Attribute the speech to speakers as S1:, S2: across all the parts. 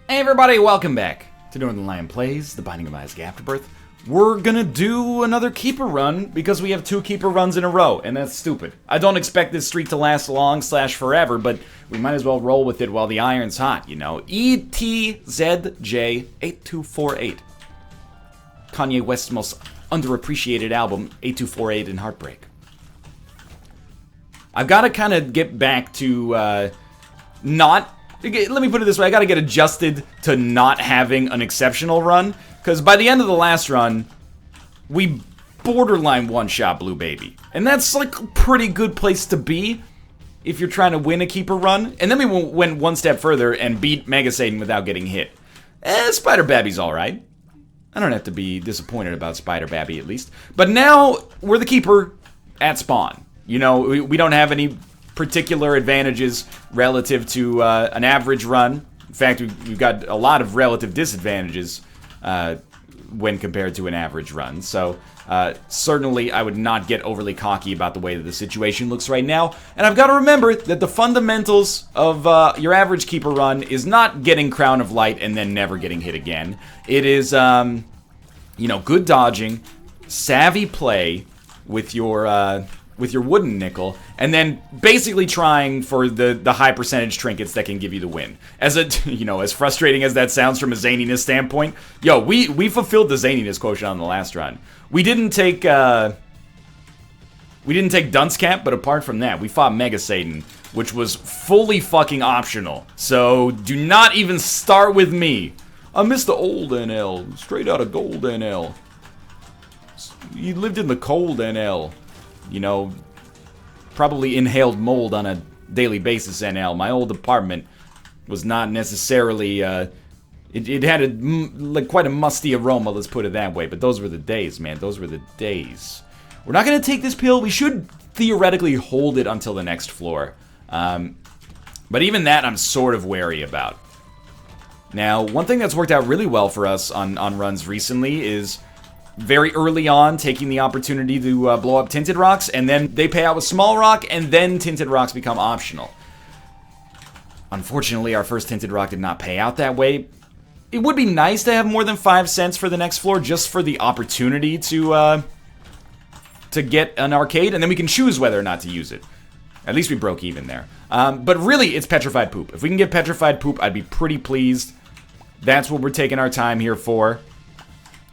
S1: Hey everybody, welcome back to Northern Lion Plays, The Binding of Isaac Afterbirth. We're gonna do another keeper run because we have 2 keeper runs in a row, and that's stupid. I don't expect this streak to last long / forever, but we might as well roll with it while the iron's hot, you know. ETZJ8248. Kanye West's most underappreciated album, 8248 and Heartbreak. I've gotta kind of get back to, let me put it this way, I gotta get adjusted to not having an exceptional run, because by the end of the last run, we borderline one-shot Blue Baby. And that's like a pretty good place to be if you're trying to win a keeper run. And then we went one step further and beat Mega Satan without getting hit. Spider Babby's alright. I don't have to be disappointed about Spider Babby at least. But now, we're the keeper at spawn. You know, we don't have any particular advantages relative to an average run. In fact, we've got a lot of relative disadvantages when compared to an average run. So certainly I would not get overly cocky about the way that the situation looks right now. And I've got to remember that the fundamentals of your average keeper run is not getting Crown of Light and then never getting hit again. It is, you know, good dodging, savvy play with your wooden nickel, and then basically trying for the high percentage trinkets that can give you the win. As as frustrating as that sounds from a zaniness standpoint, we fulfilled the zaniness quotient on the last run. We didn't take Dunce Cap, but apart from that, we fought Mega Satan, which was fully fucking optional. So do not even start with me. I miss the old NL, straight out of gold NL. You lived in the cold NL. You know, probably inhaled mold on a daily basis, NL. My old apartment was not necessarily, it had quite a musty aroma, let's put it that way. But those were the days, man. Those were the days. We're not going to take this pill. We should theoretically hold it until the next floor. But even that I'm sort of wary about. Now, one thing that's worked out really well for us on runs recently is very early on taking the opportunity to blow up Tinted Rocks, and then they pay out with Small Rock, and then Tinted Rocks become optional. Unfortunately, our first Tinted Rock did not pay out that way. It would be nice to have more than 5 cents for the next floor, just for the opportunity to get an arcade, and then we can choose whether or not to use it. At least we broke even there. But really, it's Petrified Poop. If we can get Petrified Poop, I'd be pretty pleased. That's what we're taking our time here for.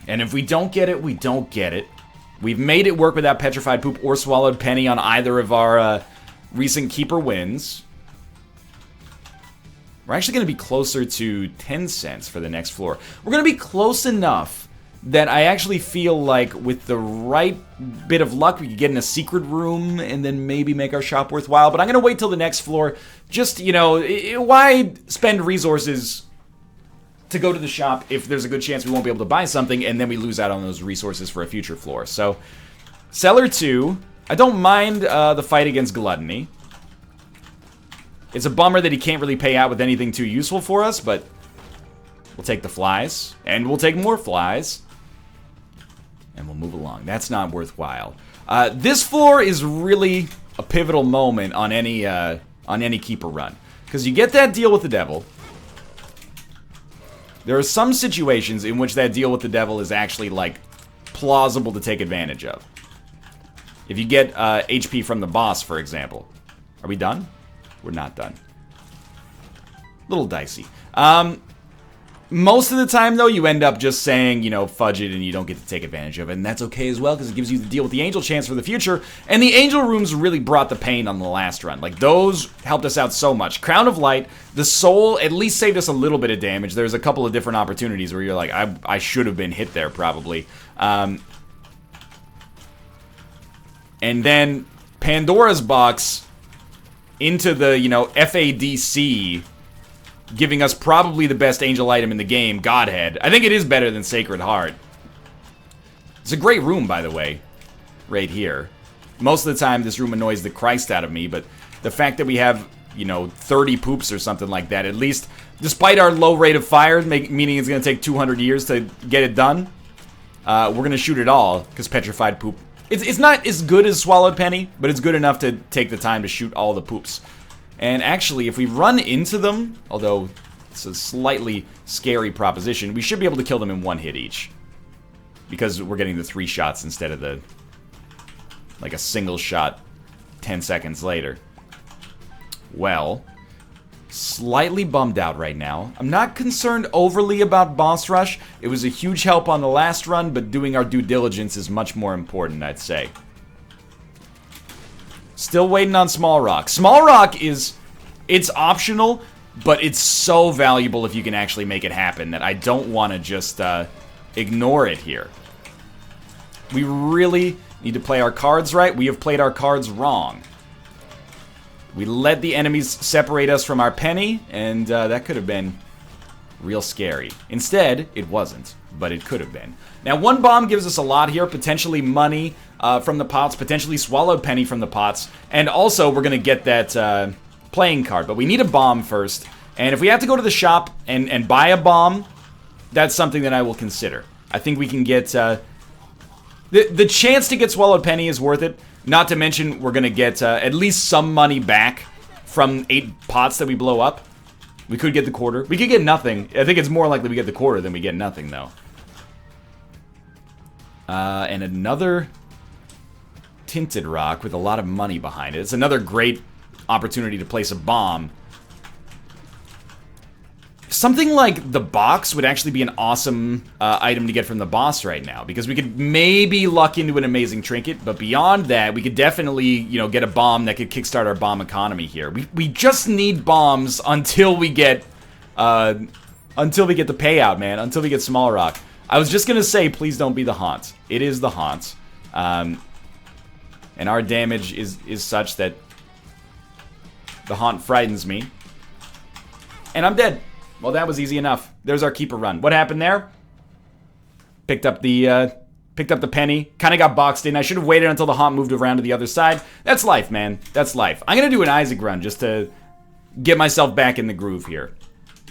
S1: And if we don't get it, we don't get it. We've made it work without Petrified Poop or Swallowed Penny on either of our recent keeper wins. We're actually going to be closer to 10 cents for the next floor. We're going to be close enough that I actually feel like with the right bit of luck, we could get in a secret room and then maybe make our shop worthwhile. But I'm going to wait till the next floor. Just, you know, why spend resources to go to the shop if there's a good chance we won't be able to buy something, and then we lose out on those resources for a future floor. So, Cellar 2, I don't mind the fight against Gluttony. It's a bummer that he can't really pay out with anything too useful for us, but we'll take the flies, and we'll take more flies, and we'll move along. That's not worthwhile. This floor is really a pivotal moment on any keeper run, because you get that deal with the devil. There are some situations in which that deal with the devil is actually, like, plausible to take advantage of. If you get HP from the boss, for example. Are we done? We're not done. Little dicey. Most of the time, though, you end up just saying, you know, fudge it and you don't get to take advantage of it. And that's okay as well, because it gives you the deal with the angel chance for the future. And the angel rooms really brought the pain on the last run. Like, those helped us out so much. Crown of Light, the soul at least saved us a little bit of damage. There's a couple of different opportunities where you're like, I should have been hit there, probably. And then Pandora's Box into the, you know, FADC, giving us probably the best angel item in the game, Godhead. I think it is better than Sacred Heart. It's a great room, by the way, right here. Most of the time, this room annoys the Christ out of me, but the fact that we have, you know, 30 poops or something like that, at least, despite our low rate of fire, meaning it's going to take 200 years to get it done, we're going to shoot it all, because Petrified Poop. It's not as good as Swallowed Penny, but it's good enough to take the time to shoot all the poops. And actually, if we run into them, although It's a slightly scary proposition. We should be able to kill them in one hit each. Because we're getting the 3 shots instead of the... like a single shot 10 seconds later. Well, slightly bummed out right now. I'm not concerned overly about boss rush. It was a huge help on the last run, but doing our due diligence is much more important, I'd say. Still waiting on Small Rock. Small Rock is... it's optional, but it's so valuable if you can actually make it happen that I don't want to just ignore it here. We really need to play our cards right. We have played our cards wrong. We let the enemies separate us from our penny, and that could have been real scary. Instead, it wasn't, but it could have been. Now, 1 bomb gives us a lot here, potentially money from the pots, potentially swallowed penny from the pots, and also we're going to get that playing card. But we need a bomb first, and if we have to go to the shop and buy a bomb, that's something that I will consider. I think we can get... The chance to get swallowed penny is worth it. Not to mention, we're going to get at least some money back from 8 pots that we blow up. We could get the quarter. We could get nothing. I think it's more likely we get the quarter than we get nothing, though. And another tinted rock with a lot of money behind it. It's another great opportunity to place a bomb. Something like the box would actually be an awesome item to get from the boss right now, because we could maybe luck into an amazing trinket, but beyond that, we could definitely, you know, get a bomb that could kickstart our bomb economy here. We just need bombs until we get the payout, man. Until we get Small Rock. I was just gonna say, please don't be the Haunt. It is the Haunt, and our damage is such that the Haunt frightens me, and I'm dead. Well, that was easy enough. There's our keeper run. What happened there? Picked up the penny. Kind of got boxed in. I should have waited until the Haunt moved around to the other side. That's life, man. That's life. I'm going to do an Isaac run just to get myself back in the groove here.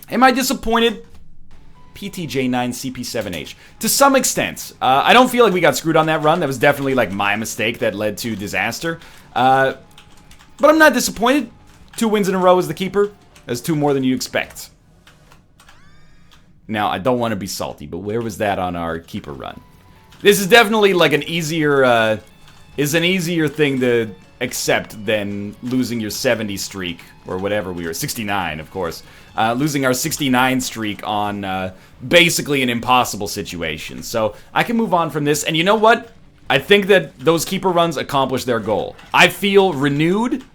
S1: Am I disappointed? PTJ9CP7H. To some extent. I don't feel like we got screwed on that run. That was definitely like my mistake that led to disaster. But I'm not disappointed. 2 wins in a row as the keeper. That's 2 more than you expect. Now, I don't want to be salty, but where was that on our keeper run? This is definitely like an easier thing to accept than losing your 70 streak, or whatever we were, 69, of course. Losing our 69 streak on basically an impossible situation. So, I can move on from this, and you know what? I think that those keeper runs accomplish their goal. I feel renewed.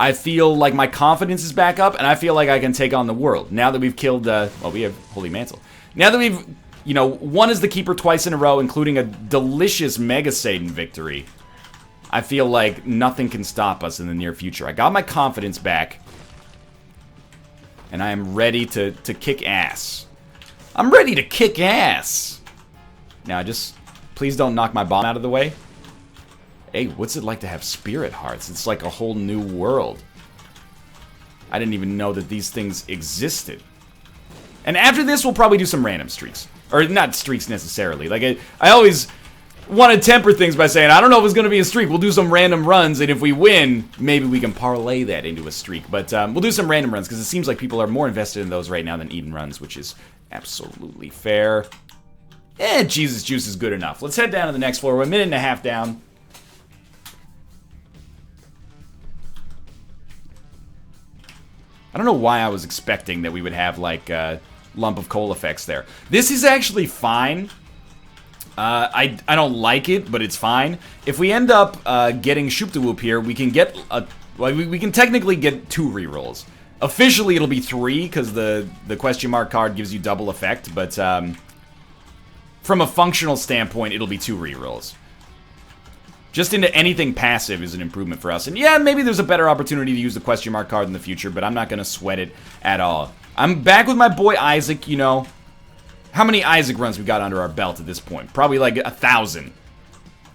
S1: I feel like my confidence is back up, and I feel like I can take on the world. Now that we've killed, well, we have Holy Mantle. Now that we've, you know, won as the keeper twice in a row, including a delicious Mega Satan victory, I feel like nothing can stop us in the near future. I got my confidence back, and I am ready to kick ass. I'm ready to kick ass! Now, just, please don't knock my bomb out of the way. Hey, what's it like to have spirit hearts? It's like a whole new world. I didn't even know that these things existed. And after this, we'll probably do some random streaks. Or not streaks necessarily. Like, I always want to temper things by saying, I don't know if it's going to be a streak. We'll do some random runs, and if we win, maybe we can parlay that into a streak. But we'll do some random runs, because it seems like people are more invested in those right now than Eden runs, which is absolutely fair. Jesus Juice is good enough. Let's head down to the next floor. We're a minute and a half down. I don't know why I was expecting that we would have, like, lump of coal effects there. This is actually fine. I don't like it, but it's fine. If we end up getting Shoop-de-Whoop here, we can get well, we can technically get 2 rerolls. Officially, it'll be 3, because the question mark card gives you double effect, but from a functional standpoint, it'll be 2 rerolls. Just into anything passive is an improvement for us. And yeah, maybe there's a better opportunity to use the question mark card in the future, but I'm not going to sweat it at all. I'm back with my boy Isaac, you know. How many Isaac runs we got under our belt at this point? Probably like 1,000.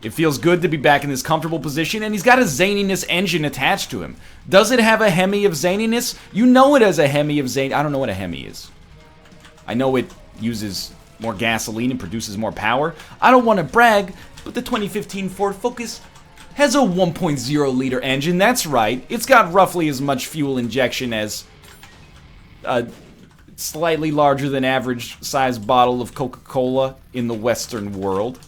S1: It feels good to be back in this comfortable position, and he's got a zaniness engine attached to him. Does it have a Hemi of zaniness? You know it has a Hemi of zan. I don't know what a Hemi is. I know it uses more gasoline and produces more power. I don't want to brag, but the 2015 Ford Focus has a 1.0 liter engine. That's right. It's got roughly as much fuel injection as a slightly larger than average size bottle of Coca-Cola in the Western world.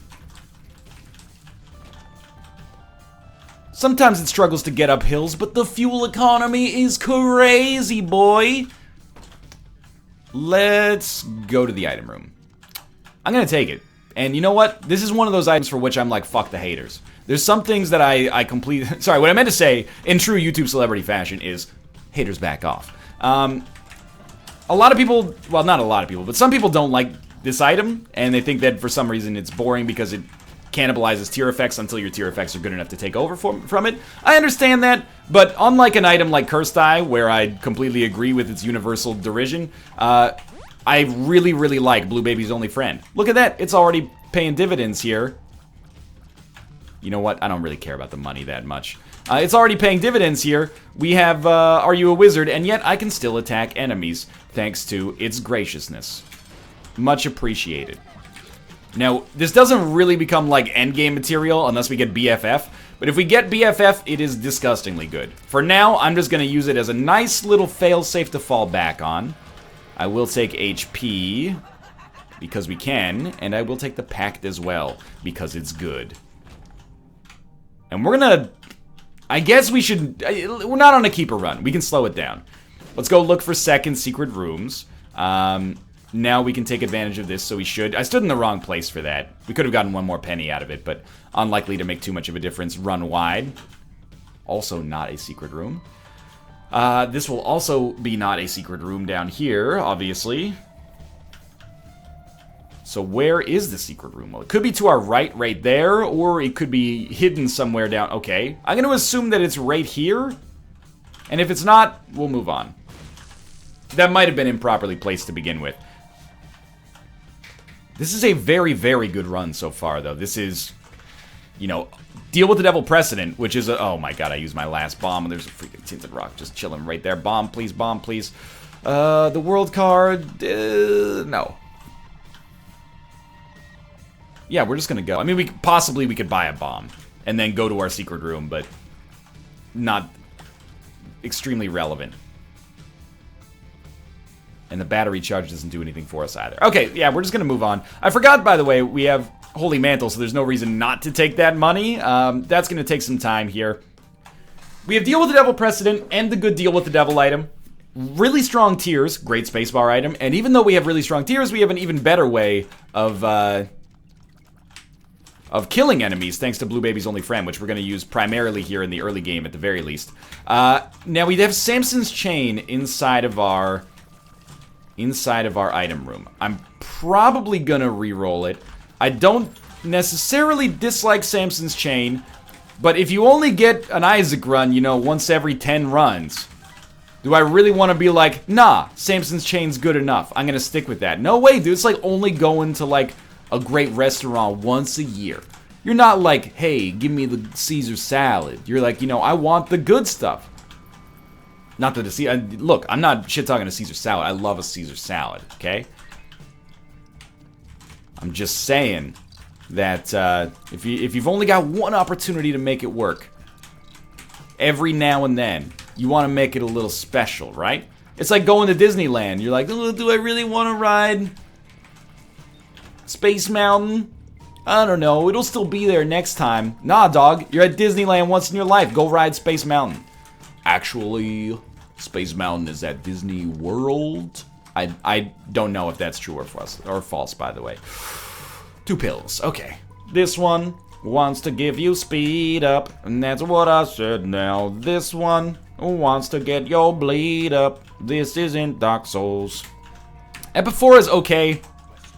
S1: Sometimes it struggles to get up hills, but the fuel economy is crazy, boy. Let's go to the item room. I'm gonna take it. And you know what? This is one of those items for which I'm like, fuck the haters. There's some things that I complete... Sorry, what I meant to say, in true YouTube celebrity fashion, is haters back off. A lot of people... Well, not a lot of people, but some people don't like this item, and they think that for some reason it's boring because it cannibalizes tier effects until your tier effects are good enough to take over from it. I understand that, but unlike an item like Cursed Eye, where I completely agree with its universal derision, I really, really like Blue Baby's Only Friend. Look at that. It's already paying dividends here. You know what? I don't really care about the money that much. It's already paying dividends here. We have, Are You a Wizard? And yet I can still attack enemies thanks to its graciousness. Much appreciated. Now, this doesn't really become like endgame material unless we get BFF. But if we get BFF, it is disgustingly good. For now, I'm just going to use it as a nice little failsafe to fall back on. I will take HP, because we can, and I will take the Pact as well, because it's good. And we're gonna... I guess we should... We're not on a keeper run. We can slow it down. Let's go look for second secret rooms. Now we can take advantage of this, so we should... I stood in the wrong place for that. We could have gotten one more penny out of it, but unlikely to make too much of a difference. Run wide. Also not a secret room. This will also be not a secret room down here, obviously. So where is the secret room? Well, it could be to our right there, or it could be hidden somewhere down. Okay, I'm going to assume that it's right here. And if it's not, we'll move on. That might have been improperly placed to begin with. This is a very, very good run so far, though. This is, you know, Deal with the Devil Precedent, which is a... Oh my god, I used my last bomb, and there's a freaking Tinted Rock just chilling right there. Bomb, please, bomb, please. The world card... no. Yeah, we're just gonna go. I mean, we could buy a bomb, and then go to our secret room, but... not extremely relevant. And the battery charge doesn't do anything for us either. Okay, yeah, we're just gonna move on. I forgot, by the way, we have Holy Mantle, so there's no reason not to take that money. That's gonna take some time here. We have Deal with the Devil Precedent and the good Deal with the Devil item. Really strong tiers, great spacebar item, and even though we have really strong tiers, we have an even better way of killing enemies, thanks to Blue Baby's Only Friend, which we're going to use primarily here in the early game at the very least. Now we have Samson's Chain inside of our item room. I'm probably going to re-roll it. I don't necessarily dislike Samson's Chain, but if you only get an Isaac run, you know, once every 10 runs, do I really want to be like, nah, Samson's Chain's good enough. I'm going to stick with that. No way, dude. It's like only going to like a great restaurant once a year. You're not like, hey, give me the Caesar salad. You're like, you know, I want the good stuff. Not that look, I'm not shit-talking a Caesar salad. I love a Caesar salad, okay? I'm just saying that if you've only got one opportunity to make it work, every now and then, you want to make it a little special, right? It's like going to Disneyland. You're like, oh, do I really want to ride Space Mountain? I don't know. It'll still be there next time. Nah, dog. You're at Disneyland once in your life. Go ride Space Mountain. Actually, Space Mountain is at Disney World. I don't know if that's true or false, by the way. 2 pills. Okay. This one wants to give you speed up, and that's what I said now. This one wants to get your bleed up. This isn't Dark Souls. Ep4 is okay.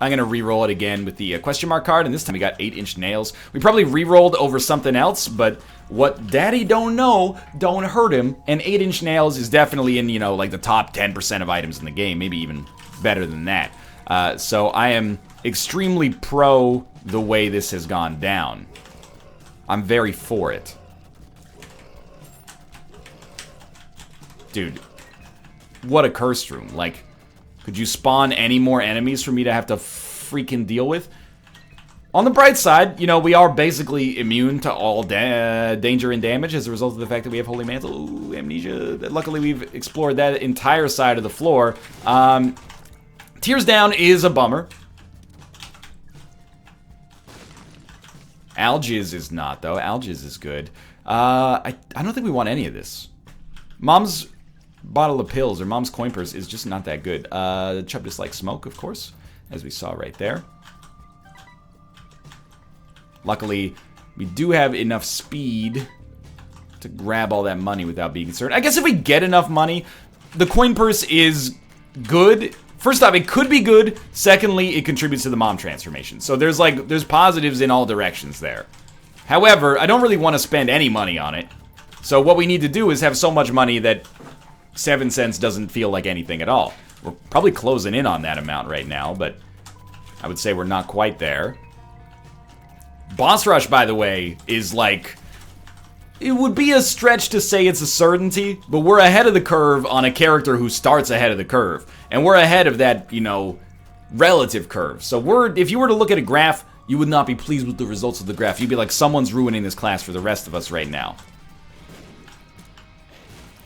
S1: I'm going to re-roll it again with the question mark card, and this time we got 8-inch nails. We probably re-rolled over something else, but what Daddy don't know don't hurt him, and 8-inch nails is definitely in, you know, like the top 10% of items in the game, maybe even better than that. So I am extremely pro the way this has gone down. I'm very for it. Dude, what a cursed room. Like, could you spawn any more enemies for me to have to freaking deal with? On the bright side, you know, we are basically immune to all danger and damage as a result of the fact that we have Holy Mantle. Ooh, Amnesia. Luckily, we've explored that entire side of the floor. Tears down is a bummer. Algiz is not, though. Algiz is good. I don't think we want any of this. Mom's bottle of pills, or Mom's coin purse, is just not that good. Chubb dislikes smoke, of course, as we saw right there. Luckily, we do have enough speed to grab all that money without being concerned. I guess if we get enough money, the coin purse is good. First off, it could be good. Secondly, it contributes to the mom transformation. So there's positives in all directions there. However, I don't really want to spend any money on it. So what we need to do is have so much money that 7 cents doesn't feel like anything at all. We're probably closing in on that amount right now, but I would say we're not quite there. Boss Rush, by the way, is like... It would be a stretch to say it's a certainty, but we're ahead of the curve on a character who starts ahead of the curve. And we're ahead of that, you know, relative curve. So if you were to look at a graph, you would not be pleased with the results of the graph. You'd be like, someone's ruining this class for the rest of us right now.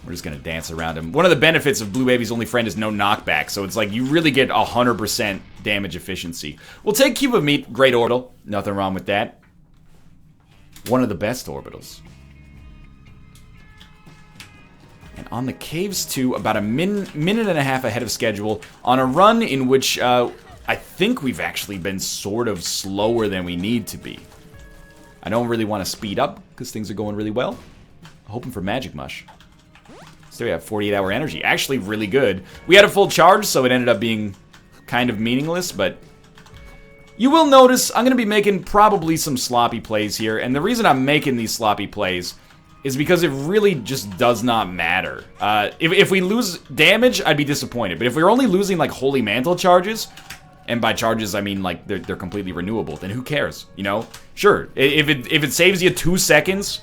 S1: We're just going to dance around him. One of the benefits of Blue Baby's only friend is no knockback, so it's like you really get 100% damage efficiency. We'll take Cube of Meat, great orbital. Nothing wrong with that. One of the best orbitals. And on the Caves 2, about a minute and a half ahead of schedule, on a run in which I think we've actually been sort of slower than we need to be. I don't really want to speed up, because things are going really well. Hoping for Magic Mush. So we have 48-hour energy. Actually really good. We had a full charge, so it ended up being kind of meaningless, but... You will notice I'm going to be making probably some sloppy plays here, and the reason I'm making these sloppy plays is because it really just does not matter. If we lose damage, I'd be disappointed, but if we're only losing, like, Holy Mantle charges, and by charges I mean, like, they're completely renewable, then who cares, you know? Sure, if it saves you 2 seconds,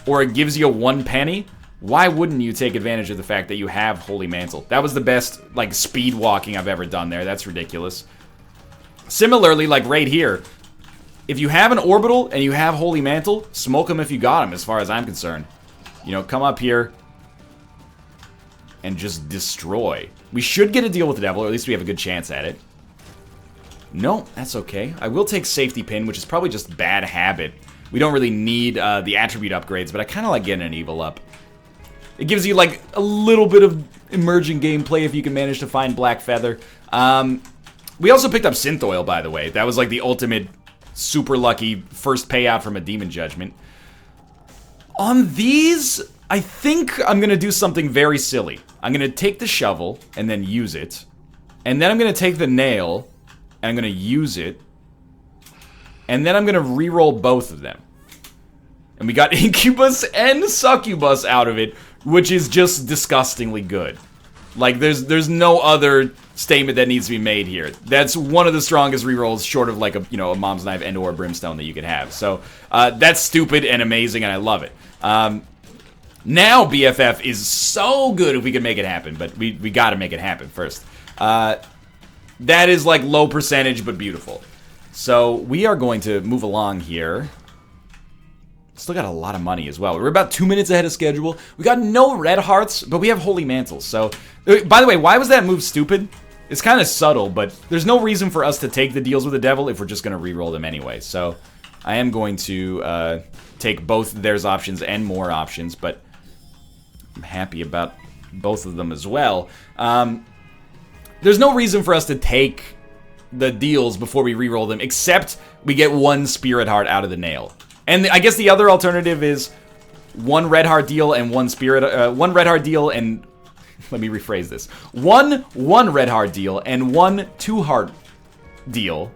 S1: or it gives you 1 penny, why wouldn't you take advantage of the fact that you have Holy Mantle? That was the best, like, speed walking I've ever done there. That's ridiculous. Similarly, like right here, if you have an orbital and you have Holy Mantle, smoke them if you got them, as far as I'm concerned. You know, come up here and just destroy. We should get a deal with the devil, or at least we have a good chance at it. No, that's okay. I will take Safety Pin, which is probably just bad habit. We don't really need the attribute upgrades, but I kind of like getting an evil up. It gives you, like, a little bit of emerging gameplay if you can manage to find Black Feather. We also picked up Synth Oil, by the way. That was, like, the ultimate super lucky first payout from a Demon Judgment. On these, I think I'm going to do something very silly. I'm going to take the shovel and then use it. And then I'm going to take the nail and I'm going to use it. And then I'm going to reroll both of them. And we got Incubus and Succubus out of it, which is just disgustingly good. Like, there's no other statement that needs to be made here. That's one of the strongest rerolls, short of, like, a Mom's Knife and or a Brimstone that you could have. So, that's stupid and amazing, and I love it. Now BFF is so good if we can make it happen, but we gotta make it happen first. That is, like, low percentage, but beautiful. So, we are going to move along here. Still got a lot of money as well. We're about 2 minutes ahead of schedule. We got no red hearts, but we have Holy Mantles. So, by the way, why was that move stupid? It's kind of subtle, but there's no reason for us to take the deals with the devil if we're just going to reroll them anyway. So, I am going to take both theirs options and more options, but I'm happy about both of them as well. There's no reason for us to take the deals before we reroll them, except we get 1 Spirit Heart out of the nail. And I guess the other alternative is 1 red heart deal and 1 spirit, 1 red heart deal and, let me rephrase this. 1 red heart deal and 1 2 heart deal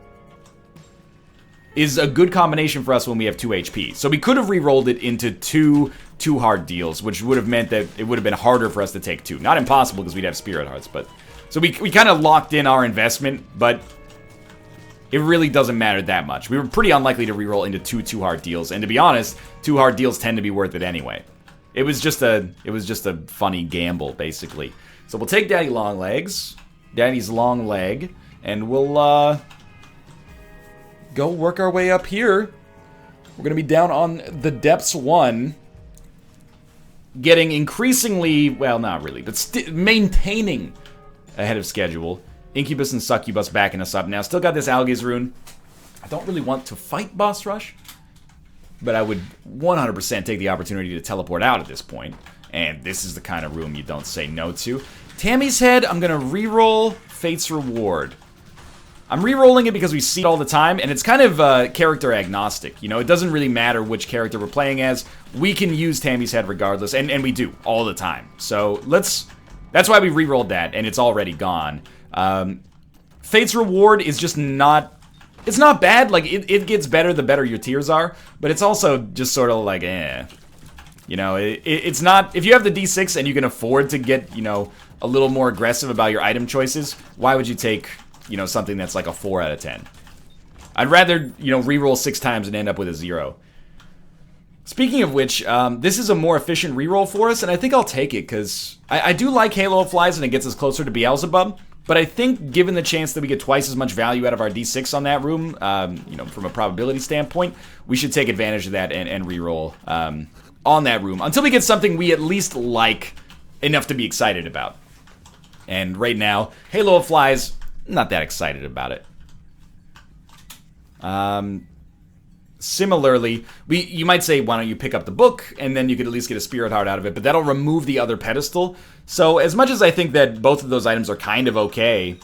S1: is a good combination for us when we have 2 HP. So we could have re-rolled it into 2 heart deals, which would have meant that it would have been harder for us to take 2. Not impossible because we'd have spirit hearts, but... So we kind of locked in our investment, but... It really doesn't matter that much. We were pretty unlikely to reroll into 2 heart deals, and to be honest, 2 heart deals tend to be worth it anyway. It was just a funny gamble, basically. So we'll take Daddy's long leg, and we'll go work our way up here. We're going to be down on the depths 1. Getting increasingly, well, not really, but maintaining ahead of schedule. Incubus and Succubus backing us up now. Still got this Algaze rune. I don't really want to fight Boss Rush, but I would 100% take the opportunity to teleport out at this point. And this is the kind of room you don't say no to. Tammy's Head, I'm going to reroll Fate's Reward. I'm re-rolling it because we see it all the time, and it's kind of character agnostic. You know, it doesn't really matter which character we're playing as. We can use Tammy's Head regardless, and we do, all the time. So, that's why we re-rolled that, and it's already gone. Fate's Reward is just not... It's not bad, like, it gets better the better your tiers are, but it's also just sort of like, eh. You know, it's not... If you have the D6 and you can afford to get, you know, a little more aggressive about your item choices, why would you take... you know, something that's like a 4 out of 10. I'd rather, you know, reroll 6 times and end up with a 0. Speaking of which, this is a more efficient reroll for us, and I think I'll take it, because I do like Halo of Flies, and it gets us closer to Beelzebub, but I think given the chance that we get twice as much value out of our D6 on that room, you know, from a probability standpoint, we should take advantage of that and reroll on that room, until we get something we at least like enough to be excited about. And right now, Halo of Flies... not that excited about it. Similarly, you might say, why don't you pick up the book, and then you could at least get a Spirit Heart out of it, but that'll remove the other pedestal. So as much as I think that both of those items are kind of okay,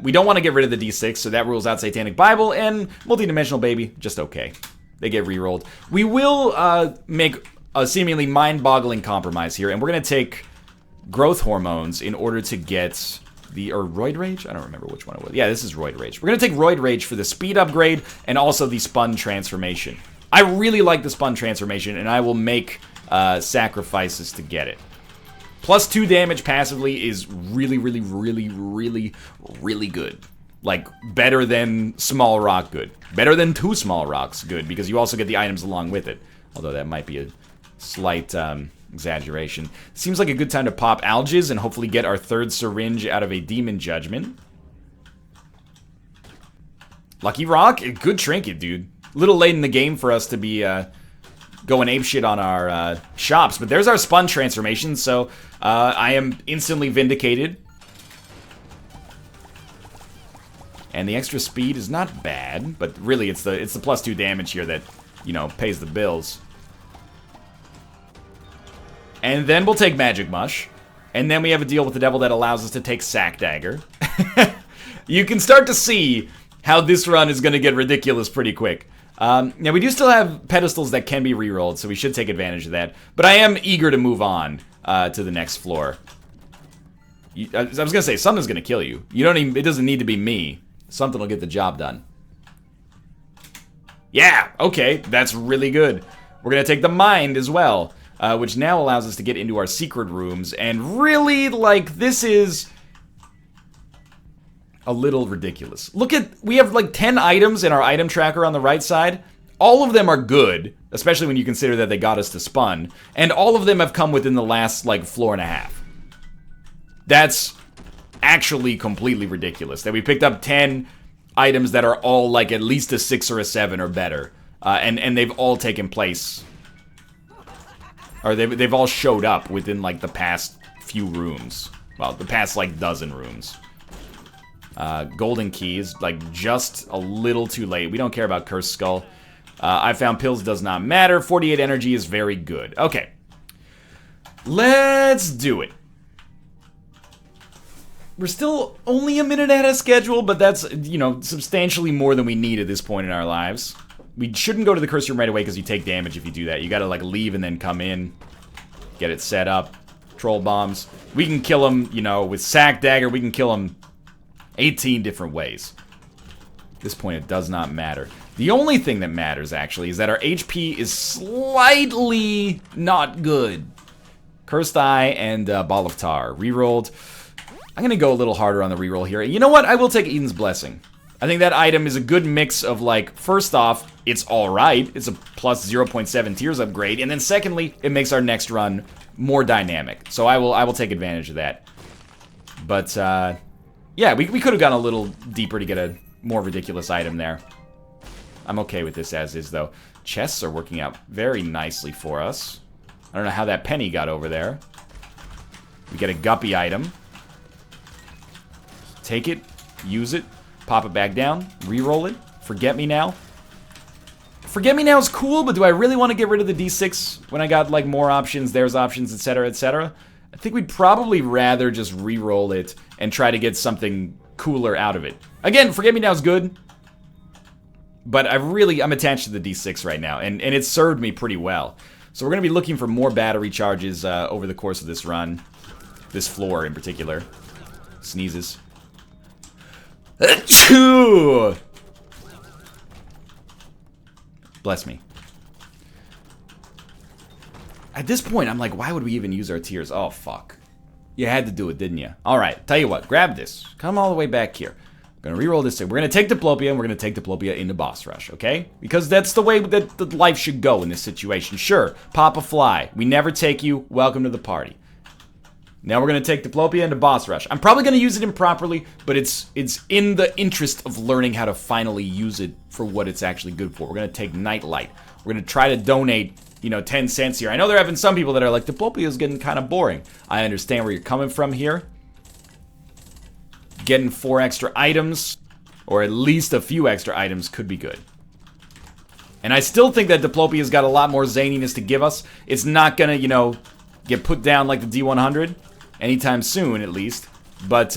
S1: we don't want to get rid of the D6, so that rules out Satanic Bible, and Multidimensional Baby, just okay. They get re-rolled. We will make a seemingly mind-boggling compromise here, and we're going to take growth hormones in order to get... or Roid Rage? I don't remember which one it was. Yeah, this is Roid Rage. We're going to take Roid Rage for the speed upgrade and also the Spun Transformation. I really like the Spun Transformation, and I will make sacrifices to get it. Plus 2 damage passively is really, really, really, really, really good. Like, better than Small Rock good. Better than 2 Small Rocks good, because you also get the items along with it. Although that might be a slight... exaggeration. Seems like a good time to pop Algaze and hopefully get our 3rd syringe out of a Demon Judgment. Lucky Rock, a good trinket, dude. A little late in the game for us to be going apeshit on our shops, but there's our Spun Transformation, so I am instantly vindicated. And the extra speed is not bad, but really it's the plus 2 damage here that, you know, pays the bills. And then we'll take Magic Mush. And then we have a deal with the devil that allows us to take Sack Dagger. You can start to see how this run is going to get ridiculous pretty quick. Now, we do still have pedestals that can be rerolled, so we should take advantage of that. But I am eager to move on to the next floor. I was going to say, something's going to kill you. It doesn't need to be me. Something will get the job done. Yeah, okay, that's really good. We're going to take the Mind as well. Which now allows us to get into our secret rooms, and really, like, this is a little ridiculous. We have like 10 items in our item tracker on the right side. All of them are good, especially when you consider that they got us to Spun, and all of them have come within the last, like, floor and a half. That's actually completely ridiculous, that we picked up 10 items that are all, like, at least a 6 or a 7 or better, and they've all taken place... or they've all showed up within, like, the past few rooms. Well, the past, like, dozen rooms. Golden Keys, like, just a little too late. We don't care about Cursed Skull. I found pills, does not matter. 48 energy is very good. Okay. Let's do it. We're still only a minute ahead of schedule, but that's, you know, substantially more than we need at this point in our lives. We shouldn't go to the curse room right away because you take damage if you do that. You gotta, like, leave and then come in. Get it set up. Troll bombs. We can kill them, you know, with Sack Dagger. We can kill them 18 different ways. At this point, it does not matter. The only thing that matters, actually, is that our HP is slightly not good. Cursed Eye and Ball of Tar. Rerolled. I'm gonna go a little harder on the reroll here. You know what? I will take Eden's Blessing. I think that item is a good mix of, like, first off, it's alright. It's a plus 0.7 tiers upgrade. And then secondly, it makes our next run more dynamic. So I will take advantage of that. But, yeah, we could have gone a little deeper to get a more ridiculous item there. I'm okay with this as is, though. Chests are working out very nicely for us. I don't know how that penny got over there. We get a guppy item. Take it, use it, pop it back down, re-roll it, forget me now. Forget me now is cool, but do I really want to get rid of the D6 when I got like more options, there's options, etc., etc.? I think we'd probably rather just re-roll it and try to get something cooler out of it. Again, forget me now is good, but I'm attached to the D6 right now, and it's served me pretty well. So we're going to be looking for more battery charges over the course of this run. This floor in particular. Sneezes. Achoo! Bless me. At this point, I'm like, why would we even use our tears? Oh, fuck. You had to do it, didn't you? Alright, tell you what. Grab this. Come all the way back here. I'm going to reroll this thing. We're going to take diplopia, and we're going to take diplopia into boss rush, okay? Because that's the way that the life should go in this situation. Sure, pop a fly. We never take you. Welcome to the party. Now we're going to take diplopia into boss rush. I'm probably going to use it improperly, but it's in the interest of learning how to finally use it for what it's actually good for. We're going to take nightlight. We're going to try to donate, 10 cents here. I know there have been some people that are like, diplopia is getting kind of boring. I understand where you're coming from here. Getting 4 extra items, or at least a few extra items, could be good. And I still think that diplopia's got a lot more zaniness to give us. It's not gonna, get put down like the D100 anytime soon, at least. But,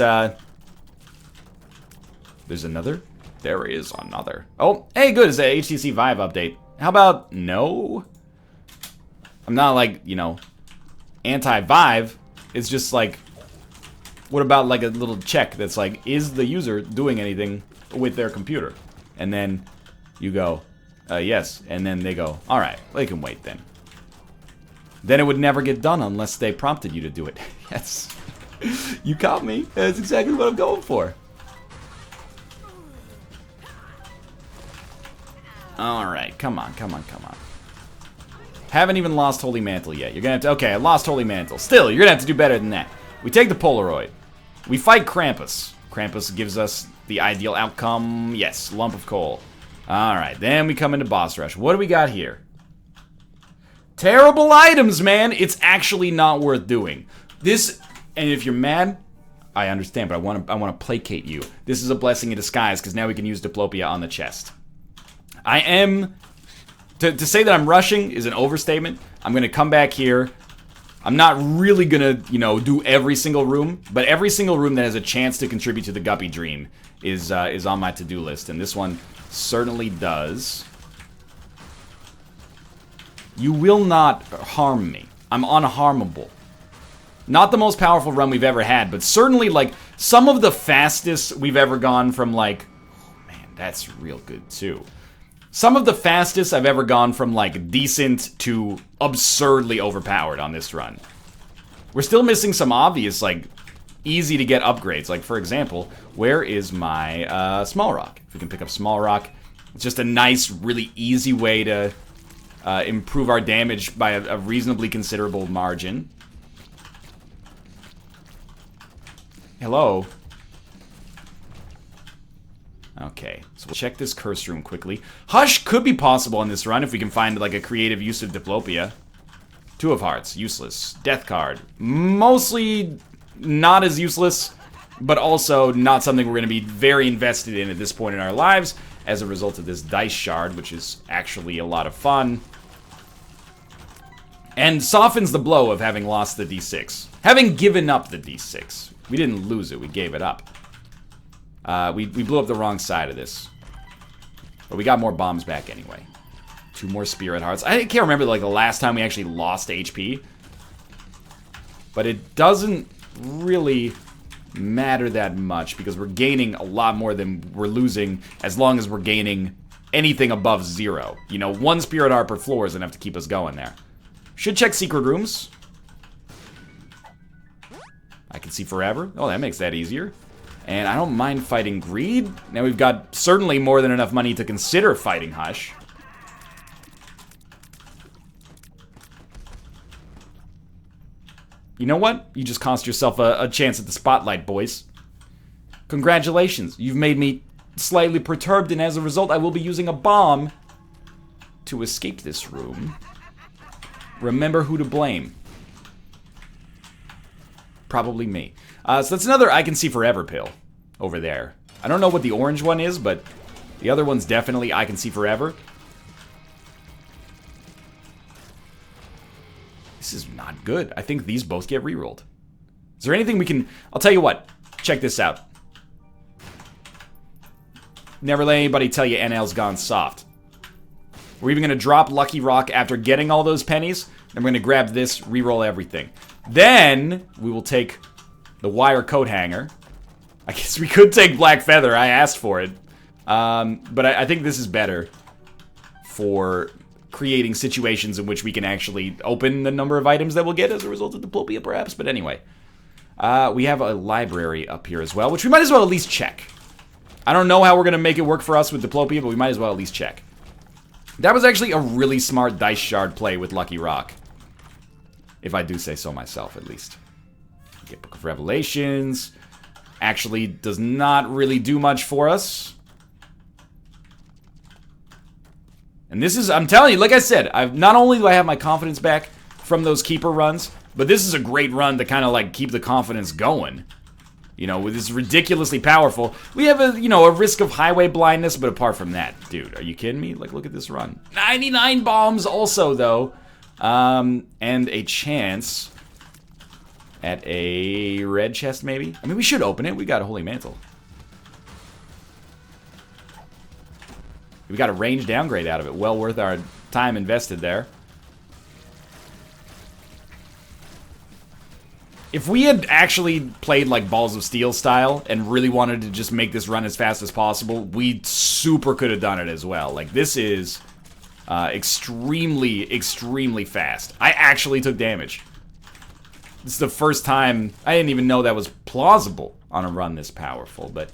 S1: there's another? There is another. Oh, hey, good, it's a HTC Vive update. How about no? I'm not like, anti-Vive. It's just like, what about like a little check that's like, is the user doing anything with their computer? And then you go, yes. And then they go, alright, they can wait then. Then it would never get done unless they prompted you to do it. Yes. You caught me. That's exactly what I'm going for. Alright, come on. Haven't even lost Holy Mantle yet. You're gonna have to, okay, I lost Holy Mantle. Still, you're gonna have to do better than that. We take the Polaroid. We fight Krampus. Krampus gives us the ideal outcome. Yes, lump of coal. Alright, then we come into boss rush. What do we got here? Terrible items, man! It's actually not worth doing. This, and if you're mad, I understand, but I want to placate you. This is a blessing in disguise, because now we can use diplopia on the chest. I am... To say that I'm rushing is an overstatement. I'm going to come back here. I'm not really gonna, do every single room, but every single room that has a chance to contribute to the Guppy Dream is on my to-do list, and this one certainly does. You will not harm me. I'm unharmable. Not the most powerful run we've ever had, but certainly, like, some of the fastest we've ever gone from, like... Oh, man, that's real good, too. Some of the fastest I've ever gone from, like, decent to absurdly overpowered on this run. We're still missing some obvious, like, easy-to-get upgrades. Like, for example, where is my small rock? If we can pick up small rock, it's just a nice, really easy way to improve our damage by a reasonably considerable margin. Hello? Okay, so we'll check this curse room quickly. Hush could be possible on this run if we can find, like, a creative use of diplopia. 2 of Hearts, useless. Death card, mostly not as useless, but also not something we're going to be very invested in at this point in our lives as a result of this dice shard, which is actually a lot of fun. And softens the blow of having lost the D6. Having given up the D6. We didn't lose it, we gave it up. We blew up the wrong side of this. But we got more bombs back anyway. 2 more Spirit Hearts. I can't remember, like, the last time we actually lost HP. But it doesn't really matter that much, because we're gaining a lot more than we're losing, as long as we're gaining anything above 0. 1 Spirit Heart per floor is enough to keep us going there. Should check secret rooms. I can see forever. Oh, that makes that easier. And I don't mind fighting Greed. Now we've got certainly more than enough money to consider fighting Hush. You know what? You just cost yourself a chance at the spotlight, boys. Congratulations. You've made me slightly perturbed, and as a result, I will be using a bomb to escape this room. Remember who to blame. Probably me. So that's another I can see forever pill over there. I don't know what the orange one is, but the other one's definitely I can see forever. This is not good. I think these both get rerolled. Is there anything we can... I'll tell you what. Check this out. Never let anybody tell you NL's gone soft. We're even going to drop Lucky Rock after getting all those pennies. Then we're going to grab this, reroll everything. Then we will take the wire coat hanger. I guess we could take Black Feather. I asked for it. But I think this is better for creating situations in which we can actually open the number of items that we'll get as a result of diplopia, perhaps. But anyway, we have a library up here as well, which we might as well at least check. I don't know how we're going to make it work for us with diplopia, but we might as well at least check. That was actually a really smart dice shard play with Lucky Rock. If I do say so myself, at least. Get Book of Revelations. Actually does not really do much for us. And this is, I'm telling you, like I said, not only do I have my confidence back from those keeper runs, but this is a great run to kind of like keep the confidence going. You know, with this ridiculously powerful. We have a, you know, a risk of highway blindness, but apart from that, dude, are you kidding me? Like, look at this run. 99 bombs also, though. And a chance at a red chest, maybe? I mean, we should open it. We got a Holy Mantle. We got a range downgrade out of it. Well worth our time invested there. If we had actually played like Balls of Steel style and really wanted to just make this run as fast as possible, we super could have done it as well. Like, this is extremely, extremely fast. I actually took damage. This is the first time. I didn't even know that was plausible on a run this powerful, but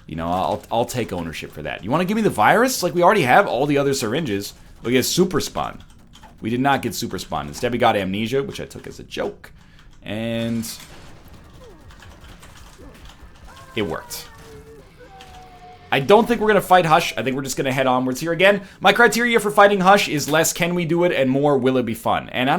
S1: you know, I'll take ownership for that. You want to give me the virus? Like, we already have all the other syringes. We get Super Spawn. We did not get Super Spawn. Instead, we got Amnesia, which I took as a joke. And it worked. I don't think we're going to fight Hush. I think we're just going to head onwards here. Again, my criteria for fighting Hush is less can we do it and more will it be fun. And I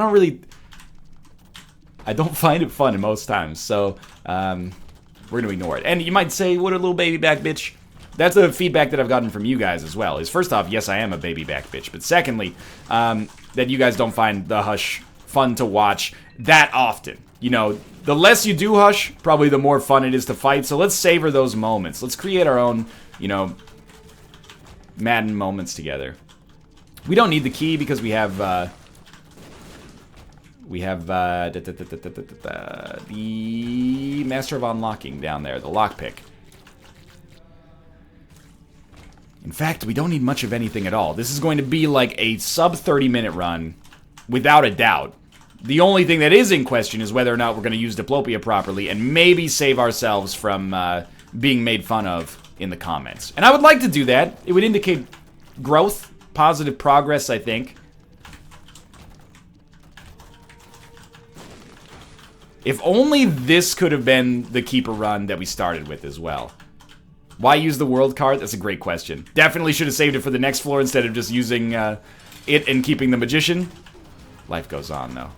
S1: don't find it fun most times. So, we're going to ignore it. And you might say, what a little baby back bitch. That's the feedback that I've gotten from you guys as well. Is first off, yes, I am a baby back bitch. But secondly, that you guys don't find the Hush fun to watch that often. You know, the less you do Hush, probably the more fun it is to fight. So let's savor those moments. Let's create our own, you know, Madden moments together. We don't need the key because we have, the Master of Unlocking down there, the lockpick. In fact, we don't need much of anything at all. This is going to be like a sub 30-minute run, without a doubt. The only thing that is in question is whether or not we're going to use diplopia properly and maybe save ourselves from being made fun of in the comments. And I would like to do that. It would indicate growth, positive progress, I think. If only this could have been the keeper run that we started with as well. Why use the world card? That's a great question. Definitely should have saved it for the next floor instead of just using it and keeping the magician. Life goes on, though.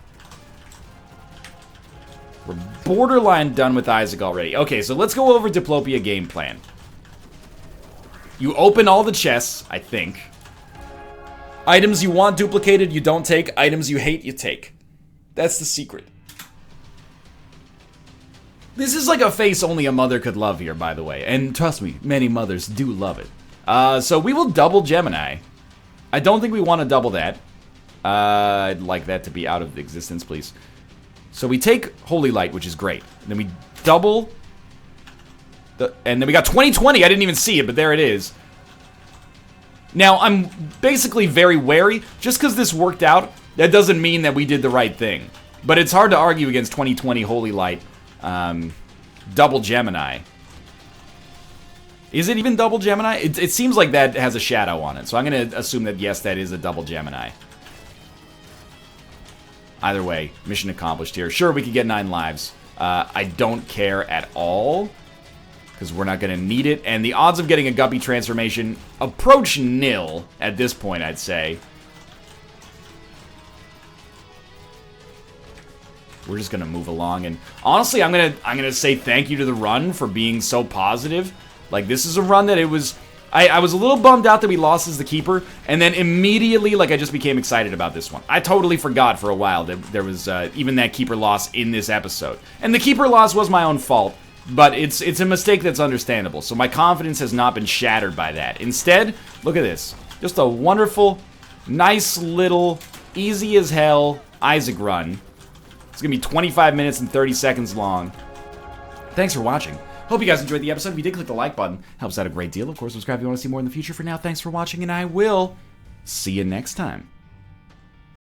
S1: We're borderline done with Isaac already. Okay, so let's go over diplopia game plan. You open all the chests, I think. Items you want duplicated, you don't take. Items you hate, you take. That's the secret. This is like a face only a mother could love here, by the way. And trust me, many mothers do love it. So we will double Gemini. I don't think we want to double that. I'd like that to be out of existence, please. So we take Holy Light, which is great. And then we double... and then we got 2020. I didn't even see it, but there it is. Now, I'm basically very wary. Just because this worked out, that doesn't mean that we did the right thing. But it's hard to argue against 2020 Holy Light. Double Gemini. Is it even double Gemini? It seems like that has a shadow on it. So I'm going to assume that, yes, that is a double Gemini. Either way, mission accomplished here. Sure, we could get 9 lives. I don't care at all. because we're not going to need it. And the odds of getting a Guppy transformation approach nil at this point, I'd say. We're just gonna move along, and honestly, I'm gonna say thank you to the run for being so positive. Like, this is a run that it was. I was a little bummed out that we lost as the keeper, and then immediately, like, I just became excited about this one. I totally forgot for a while that there was even that keeper loss in this episode, and the keeper loss was my own fault, but it's a mistake that's understandable. So my confidence has not been shattered by that. Instead, look at this, just a wonderful, nice little, easy as hell Isaac run. It's going to be 25 minutes and 30 seconds long. Thanks for watching. Hope you guys enjoyed the episode. If you did, click the like button. Helps out a great deal. Of course, subscribe if you want to see more in the future. For now, thanks for watching, and I will see you next time.